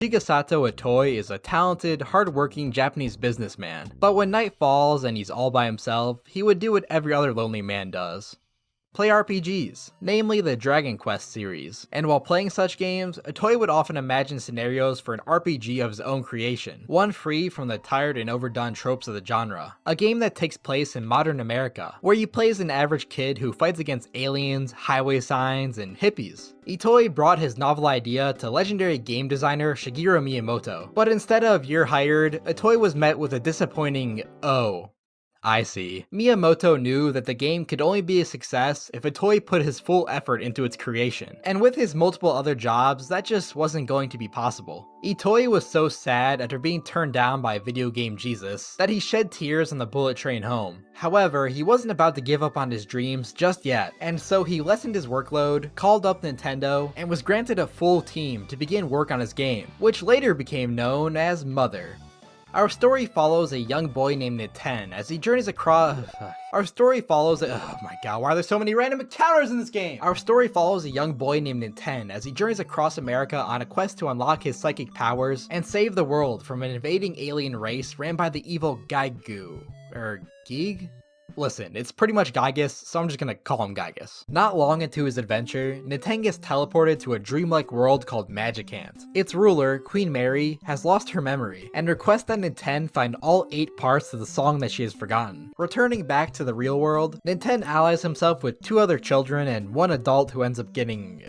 Shigesato Itoi is a talented, hard-working Japanese businessman, but when night falls and he's all by himself, he would do what every other lonely man does. Play RPGs, namely the Dragon Quest series, and while playing such games, Itoi would often imagine scenarios for an RPG of his own creation, one free from the tired and overdone tropes of the genre. A game that takes place in modern America, where you play as an average kid who fights against aliens, highway signs, and hippies. Itoi brought his novel idea to legendary game designer Shigeru Miyamoto, but instead of "you're hired," Itoi was met with a disappointing "oh, I see." Miyamoto knew that the game could only be a success if Itoi put his full effort into its creation, and with his multiple other jobs, that just wasn't going to be possible. Itoi was so sad after being turned down by video game Jesus that he shed tears on the bullet train home. However, he wasn't about to give up on his dreams just yet, and so he lessened his workload, called up Nintendo, and was granted a full team to begin work on his game, which later became known as Mother. Our story follows a young boy named Niten as he journeys across. Oh my god, why are there so many random encounters in this game? Our story follows a young boy named Niten as he journeys across America on a quest to unlock his psychic powers and save the world from an invading alien race ran by the evil Gaigu. Geeg? Listen, it's pretty much Gygus, so I'm just gonna call him Gygus. Not long into his adventure, Niten gets teleported to a dreamlike world called Magicant. Its ruler, Queen Mary, has lost her memory, and requests that Niten find all 8 parts of the song that she has forgotten. Returning back to the real world, Niten allies himself with 2 other children and 1 adult who ends up getting,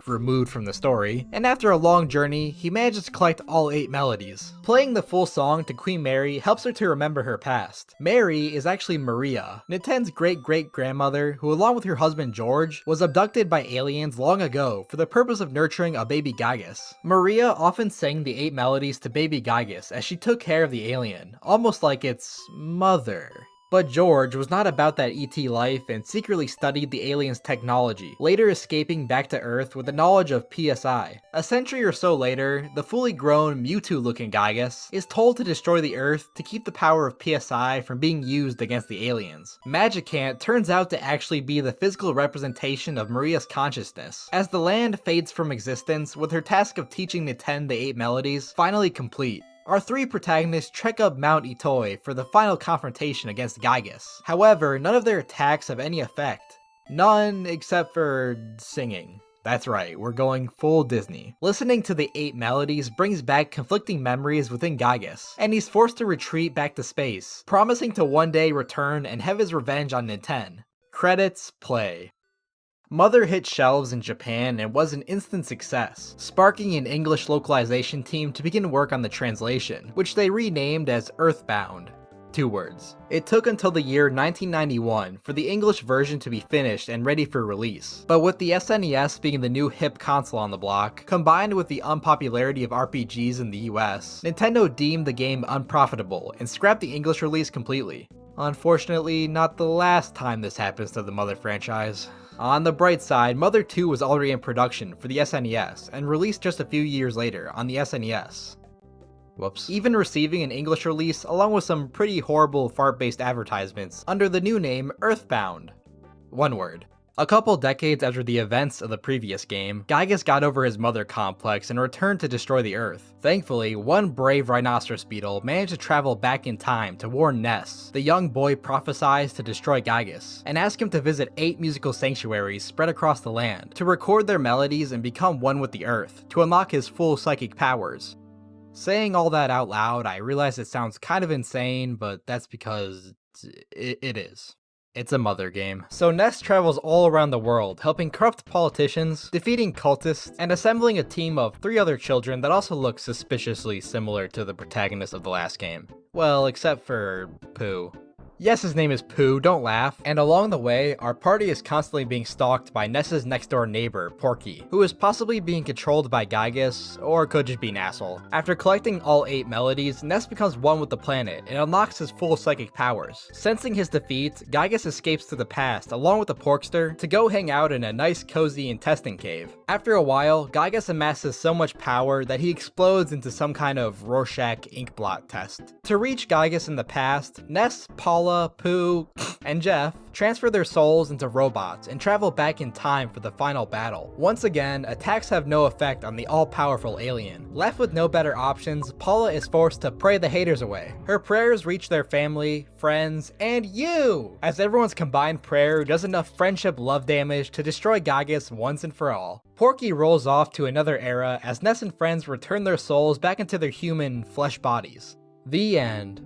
removed from the story, and after a long journey, he manages to collect all 8 melodies. Playing the full song to Queen Mary helps her to remember her past. Mary is actually Maria, Niten's great-great-grandmother, who along with her husband George, was abducted by aliens long ago for the purpose of nurturing a baby Gygus. Maria often sang the 8 melodies to baby Gygus as she took care of the alien, almost like its mother. But George was not about that ET life and secretly studied the alien's technology, later escaping back to Earth with the knowledge of PSI. A century or so later, the fully grown Mewtwo-looking Gygus is told to destroy the Earth to keep the power of PSI from being used against the aliens. Magicant turns out to actually be the physical representation of Maria's consciousness, as the land fades from existence with her task of teaching Niten the 8 melodies finally complete. Our 3 protagonists trek up Mount Itoi for the final confrontation against Gygus. However, none of their attacks have any effect. None except for singing. That's right, we're going full Disney. Listening to the 8 melodies brings back conflicting memories within Gygus, and he's forced to retreat back to space, promising to one day return and have his revenge on Niten. Credits play. Mother hit shelves in Japan and was an instant success, sparking an English localization team to begin work on the translation, which they renamed as Earthbound. 2 words. It took until the year 1991 for the English version to be finished and ready for release, but with the SNES being the new hip console on the block, combined with the unpopularity of RPGs in the US, Nintendo deemed the game unprofitable and scrapped the English release completely. Unfortunately, not the last time this happens to the Mother franchise. On the bright side, Mother 2 was already in production for the SNES, and released just a few years later on the SNES. Whoops. Even receiving an English release along with some pretty horrible fart-based advertisements under the new name Earthbound. 1 word. A couple decades after the events of the previous game, Gygus got over his mother complex and returned to destroy the Earth. Thankfully, one brave rhinoceros beetle managed to travel back in time to warn Ness, the young boy prophesied to destroy Gygus, and ask him to visit 8 musical sanctuaries spread across the land, to record their melodies and become one with the Earth, to unlock his full psychic powers. Saying all that out loud, I realize it sounds kind of insane, but that's because it is. It's a Mother game. So Ness travels all around the world, helping corrupt politicians, defeating cultists, and assembling a team of 3 other children that also look suspiciously similar to the protagonist of the last game. Well, except for Pooh. Yes, his name is Pooh, don't laugh. And along the way, our party is constantly being stalked by Ness's next door neighbor, Porky, who is possibly being controlled by Gygus, or could just be an asshole. After collecting all 8 melodies, Ness becomes one with the planet and unlocks his full psychic powers. Sensing his defeat, Gygus escapes to the past along with the Porkster to go hang out in a nice cozy intestine cave. After a while, Gygus amasses so much power that he explodes into some kind of Rorschach ink blot test. To reach Gygus in the past, Ness, Paula, Paula, Pooh, and Jeff transfer their souls into robots and travel back in time for the final battle. Once again, attacks have no effect on the all-powerful alien. Left with no better options, Paula is forced to pray the haters away. Her prayers reach their family, friends, and you! As everyone's combined prayer does enough friendship love damage to destroy Gagas once and for all. Porky rolls off to another era as Ness and friends return their souls back into their human flesh bodies. The end.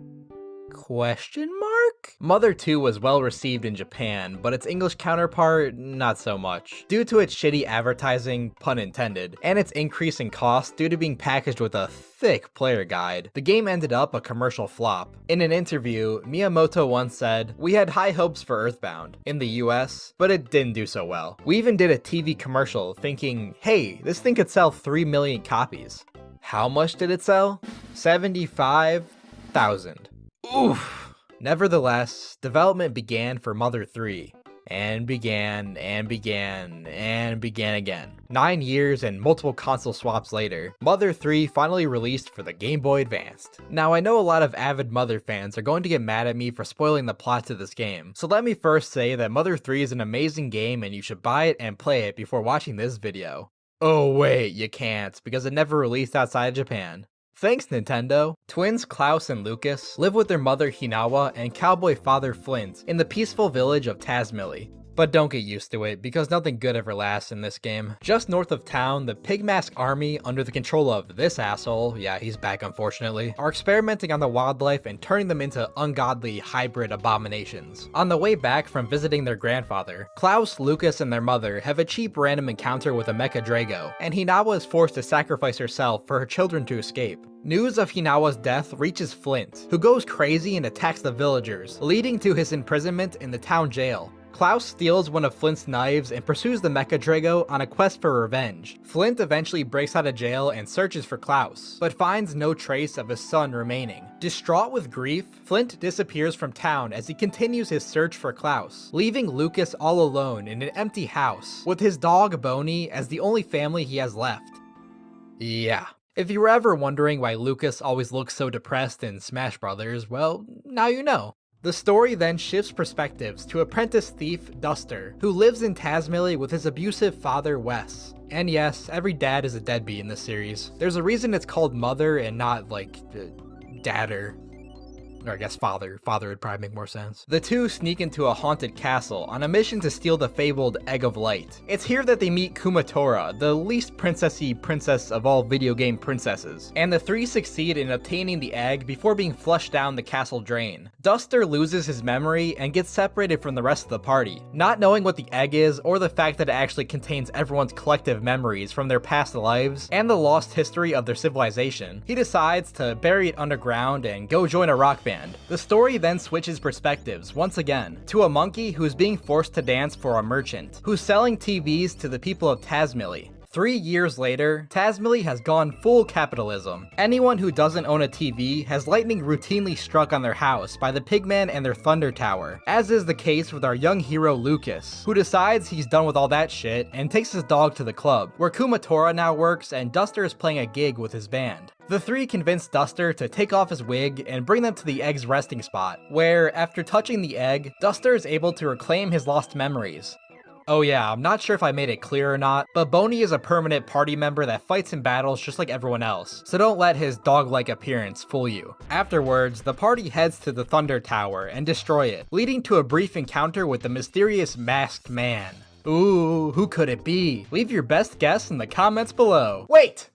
Question mark? Mother 2 was well received in Japan, but its English counterpart, not so much. Due to its shitty advertising, pun intended, and its increase in cost due to being packaged with a thick player guide, the game ended up a commercial flop. In an interview, Miyamoto once said, "We had high hopes for Earthbound in the US, but it didn't do so well. We even did a TV commercial thinking, hey, this thing could sell 3 million copies. How much did it sell? 75,000. Oof. Nevertheless, development began for Mother 3, and began again. 9 years and multiple console swaps later, Mother 3 finally released for the Game Boy Advance. Now I know a lot of avid Mother fans are going to get mad at me for spoiling the plot to this game, so let me first say that Mother 3 is an amazing game and you should buy it and play it before watching this video. Oh wait, you can't, because it never released outside Japan. Thanks, Nintendo! Twins Klaus and Lucas live with their mother Hinawa and cowboy father Flint in the peaceful village of Tasmily. But don't get used to it, because nothing good ever lasts in this game. Just north of town, the Pigmask army, under the control of this asshole, yeah, he's back unfortunately, are experimenting on the wildlife and turning them into ungodly hybrid abominations. On the way back from visiting their grandfather, Klaus, Lucas, and their mother have a cheap random encounter with a mecha Drago, and Hinawa is forced to sacrifice herself for her children to escape. News of Hinawa's death reaches Flint, who goes crazy and attacks the villagers, leading to his imprisonment in the town jail. Klaus steals one of Flint's knives and pursues the Mecha Drago on a quest for revenge. Flint eventually breaks out of jail and searches for Klaus, but finds no trace of his son remaining. Distraught with grief, Flint disappears from town as he continues his search for Klaus, leaving Lucas all alone in an empty house, with his dog Boney as the only family he has left. Yeah. If you were ever wondering why Lucas always looks so depressed in Smash Brothers, well, now you know. The story then shifts perspectives to apprentice thief Duster, who lives in Tasmily with his abusive father Wes. And yes, every dad is a deadbeat in this series. There's a reason it's called Mother and not like Dadder. Or I guess father. Father would probably make more sense. The two sneak into a haunted castle on a mission to steal the fabled Egg of Light. It's here that they meet Kumatora, the least princessy princess of all video game princesses, and the three succeed in obtaining the egg before being flushed down the castle drain. Duster loses his memory and gets separated from the rest of the party, not knowing what the egg is or the fact that it actually contains everyone's collective memories from their past lives and the lost history of their civilization. He decides to bury it underground and go join a rock band. The story then switches perspectives once again to a monkey who's being forced to dance for a merchant who's selling TVs to the people of Tasmily. 3 years later, Tasmily has gone full capitalism. Anyone who doesn't own a TV has lightning routinely struck on their house by the Pigman and their Thunder Tower, as is the case with our young hero Lucas, who decides he's done with all that shit and takes his dog to the club, where Kumatora now works and Duster is playing a gig with his band. The three convince Duster to take off his wig and bring them to the egg's resting spot, where, after touching the egg, Duster is able to reclaim his lost memories. Oh yeah, I'm not sure if I made it clear or not, but Boney is a permanent party member that fights in battles just like everyone else, so don't let his dog-like appearance fool you. Afterwards, the party heads to the Thunder Tower and destroy it, leading to a brief encounter with the mysterious masked man. Ooh, who could it be? Leave your best guess in the comments below. Wait!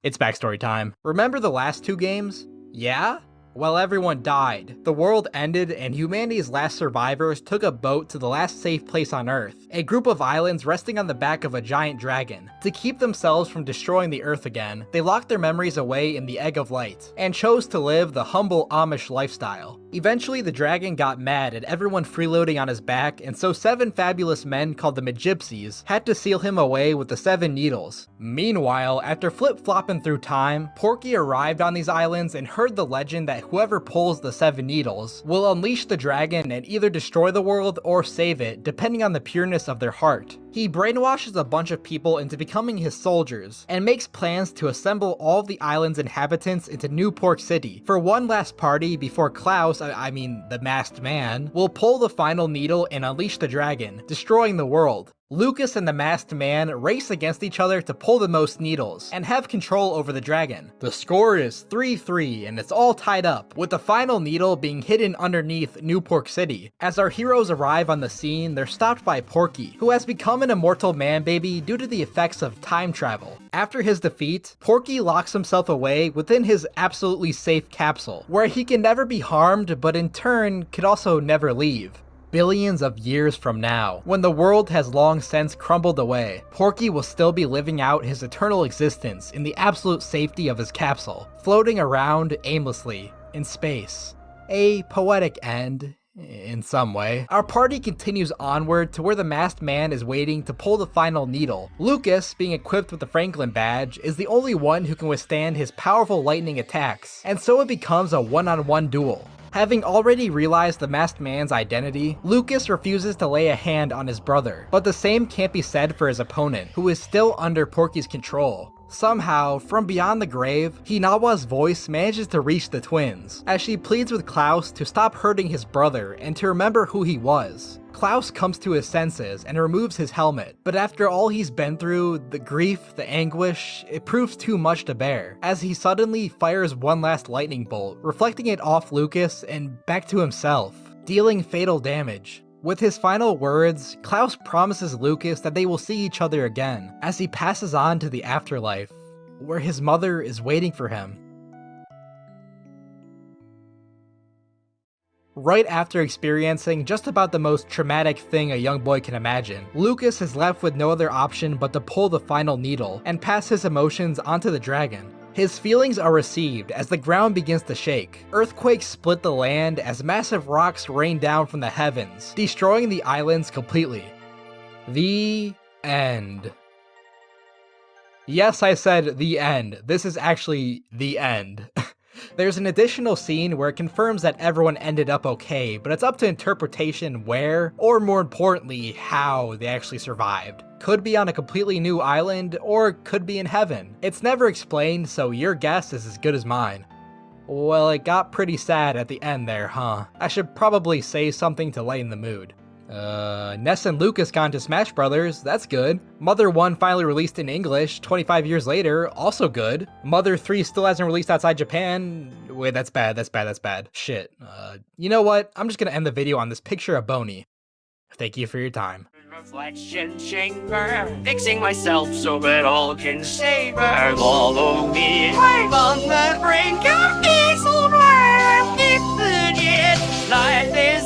It's backstory time. Remember the last two games? Yeah? Well, everyone died. The world ended and humanity's last survivors took a boat to the last safe place on Earth, a group of islands resting on the back of a giant dragon. To keep themselves from destroying the Earth again, they locked their memories away in the Egg of Light, and chose to live the humble Amish lifestyle. Eventually, the dragon got mad at everyone freeloading on his back, and so 7 fabulous men called the Magypsies had to seal him away with the 7 needles. Meanwhile, after flip-flopping through time, Porky arrived on these islands and heard the legend that whoever pulls the 7 needles will unleash the dragon and either destroy the world or save it, depending on the pureness of their heart. He brainwashes a bunch of people into becoming his soldiers, and makes plans to assemble all of the island's inhabitants into Newport City for one last party before Klaus, I mean the masked man, will pull the final needle and unleash the dragon, destroying the world. Lucas and the masked man race against each other to pull the most needles, and have control over the dragon. The score is 3-3, and it's all tied up, with the final needle being hidden underneath Newport City. As our heroes arrive on the scene, they're stopped by Porky, who has become an immortal man-baby due to the effects of time travel. After his defeat, Porky locks himself away within his absolutely safe capsule, where he can never be harmed, but in turn, could also never leave. Billions of years from now, when the world has long since crumbled away, Porky will still be living out his eternal existence in the absolute safety of his capsule, floating around aimlessly in space. A poetic end, in some way. Our party continues onward to where the masked man is waiting to pull the final needle. Lucas, being equipped with the Franklin badge, is the only one who can withstand his powerful lightning attacks, and so it becomes a one-on-one duel. Having already realized the masked man's identity, Lucas refuses to lay a hand on his brother, but the same can't be said for his opponent, who is still under Porky's control. Somehow, from beyond the grave, Hinawa's voice manages to reach the twins, as she pleads with Klaus to stop hurting his brother and to remember who he was. Klaus comes to his senses and removes his helmet, but after all he's been through, the grief, the anguish, it proves too much to bear, as he suddenly fires one last lightning bolt, reflecting it off Lucas and back to himself, dealing fatal damage. With his final words, Klaus promises Lucas that they will see each other again, as he passes on to the afterlife, where his mother is waiting for him. Right after experiencing just about the most traumatic thing a young boy can imagine, Lucas is left with no other option but to pull the final needle and pass his emotions onto the dragon. His feelings are received as the ground begins to shake. Earthquakes split the land as massive rocks rain down from the heavens, destroying the islands completely. The end. Yes, I said the end. This is actually the end. There's an additional scene where it confirms that everyone ended up okay, but it's up to interpretation where, or more importantly, how they actually survived. Could be on a completely new island, or could be in heaven. It's never explained, so your guess is as good as mine. Well, it got pretty sad at the end there, huh? I should probably say something to lighten the mood. Ness and Lucas got into Smash Brothers, that's good. Mother 1 finally released in English 25 years later, also good. Mother 3 still hasn't released outside Japan. Wait, that's bad. Shit. You know what? I'm just gonna end the video on this picture of Boney. Thank you for your time. Reflection chamber, fixing myself so that all can savor. Follow me, I'm on the brink of peace, alright, I'm keeping it. Life is